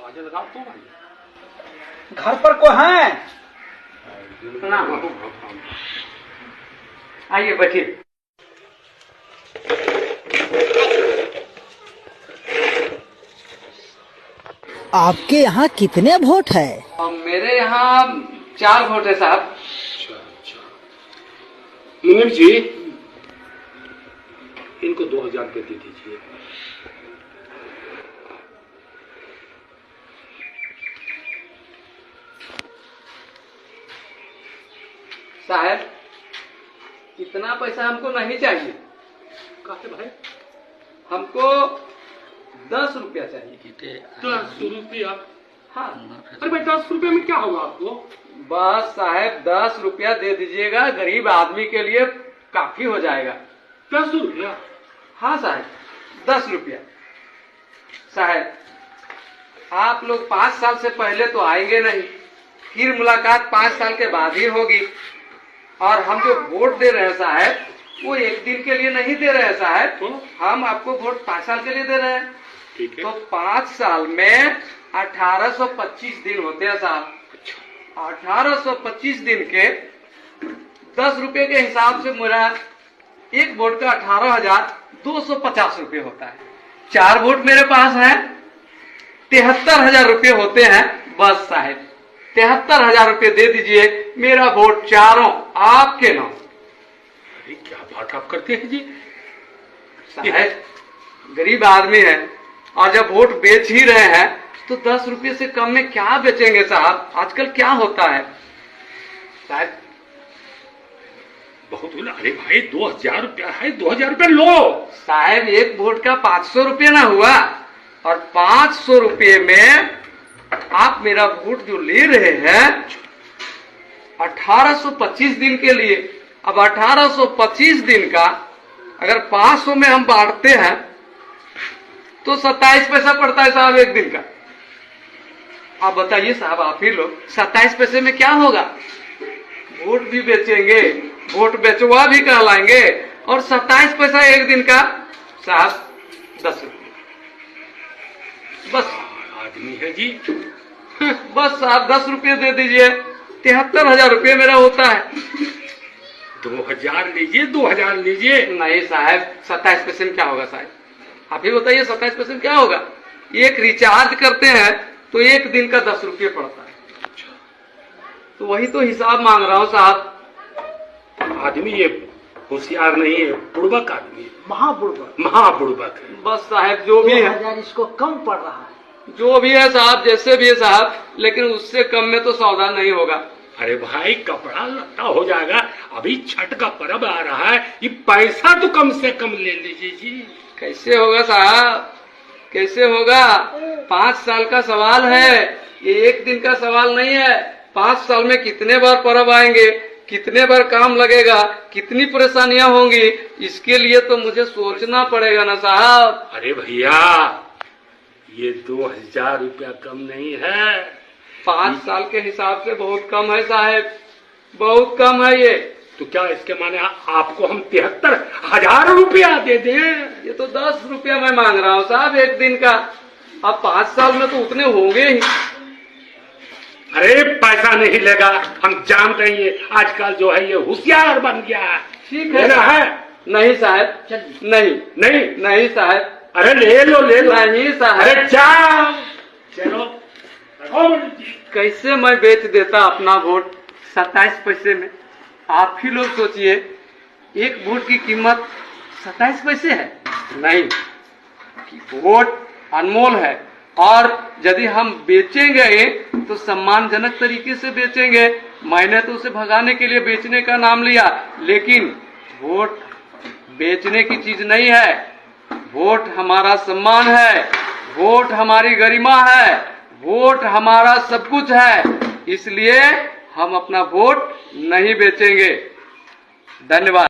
आवाज लगाओ तो भाई। घर पर कोई है? आइए बैठिए। आपके यहाँ कितने वोट है? मेरे यहाँ 4 वोट है साहब। अच्छा। मुनीम जी, इनको 2000 रुपये दे दीजिए। साहब, इतना पैसा हमको नहीं चाहिए। काहे भाई? हमको 10 रुपया चाहिए। 10 रुपया? हाँ। अरे भाई 10 रुपये में क्या होगा आपको? बस साहब 10 रुपया दे दीजिएगा, गरीब आदमी के लिए काफी हो जाएगा। 10 रुपया? हाँ साहब, 10 रुपया। साहब, आप लोग 5 साल से पहले तो आएंगे नहीं, फिर मुलाकात 5 साल के बाद ही होगी। और हम जो वोट दे रहे हैं साहब, वो 1 दिन के लिए नहीं दे रहे हैं साहब, हम आपको वोट 5 साल के लिए दे रहे हैं। ठीक है। तो 5 साल में 1825 दिन होते हैं साहब। 1825 दिन के 10 रुपए के हिसाब से मेरा एक वोट का 18,250 रुपये होता है। 4 वोट मेरे पास है, 73,000 रुपये होते हैं। बस साहब 73,000 रुपये दे दीजिए, मेरा वोट चारों आपके नाम। अरे क्या बात आप करते हैं जी? साहब गरीब आदमी है, और जब वोट बेच ही रहे हैं तो 10 रुपये से कम में क्या बेचेंगे साहब? आजकल क्या होता है साहब? बहुत बोला। अरे भाई 2000 रुपया है, 2000 रुपया लो। साहब एक वोट का 500 रुपये ना हुआ, और 500 रुपये में आप मेरा वोट जो ले रहे हैं 1825 दिन के लिए। अब 1825 दिन का अगर 500 में हम बांटते हैं तो 27 पैसा पड़ता है साहब एक दिन का। आप बताइए साहब, आप ही लोग 27 पैसे में क्या होगा? वोट भी बेचेंगे, वोट बेचवा भी कहलाएंगे, और 27 पैसा एक दिन का साहब 10 रुपये। बस आदमी है जी। बस आप 10 रुपये दे दीजिए, 73,000 रुपये मेरा होता है। 2000 लीजिए, 2000 लीजिए। नहीं साहब, 27 पैसे में क्या होगा साहब? आप ही बताइए 27 पैसे में क्या होगा? एक रिचार्ज करते हैं तो एक दिन का 10 रुपये पड़ता है। तो वही तो हिसाब मांग रहा हूँ साहब। आदमी ये होशियार नहीं है, बुड़बक आदमी है, महाबुड़बक। महाबुड़बक है। बस साहब जो भी है, 2000 इसको कम पड़ रहा है। जो भी है साहब, जैसे भी है साहब, लेकिन उससे कम में तो सौदा नहीं होगा। अरे भाई कपड़ा लत्ता हो जाएगा, अभी छठ का पर्व आ रहा है, ये पैसा तो कम से कम ले लीजिए जी। कैसे होगा साहब, कैसे होगा? 5 साल का सवाल है, ये एक दिन का सवाल नहीं है। 5 साल में कितने बार पर्व आएंगे, कितने बार काम लगेगा, कितनी परेशानियां होंगी, इसके लिए तो मुझे सोचना पड़ेगा ना साहब। अरे भैया ये 2000 रुपया कम नहीं है। 5 साल के हिसाब से बहुत कम है साहब, बहुत कम है ये। तो क्या इसके माने आपको हम 73,000 रुपया दे दें? ये तो 10 रुपया मैं मांग रहा हूँ साहब एक दिन का। अब 5 साल में तो उतने होंगे ही। अरे पैसा नहीं लेगा, हम जानते हैं ये आजकल जो है ये होशियार बन गया है। ठीक है लेना है? नहीं साहब, नहीं नहीं नहीं साहब, अरे ले लो ले लो। नहीं साहब। अरे जाओ चलो। कैसे मैं बेच देता अपना वोट 27 पैसे में? आप ही लोग सोचिए, एक वोट की कीमत 27 पैसे है। नहीं, वोट अनमोल है, और यदि हम बेचेंगे तो सम्मानजनक तरीके से बेचेंगे। मैंने तो उसे भगाने के लिए बेचने का नाम लिया, लेकिन वोट बेचने की चीज नहीं है। वोट हमारा सम्मान है, वोट हमारी गरिमा है, वोट हमारा सब कुछ है। इसलिए हम अपना वोट नहीं बेचेंगे। धन्यवाद।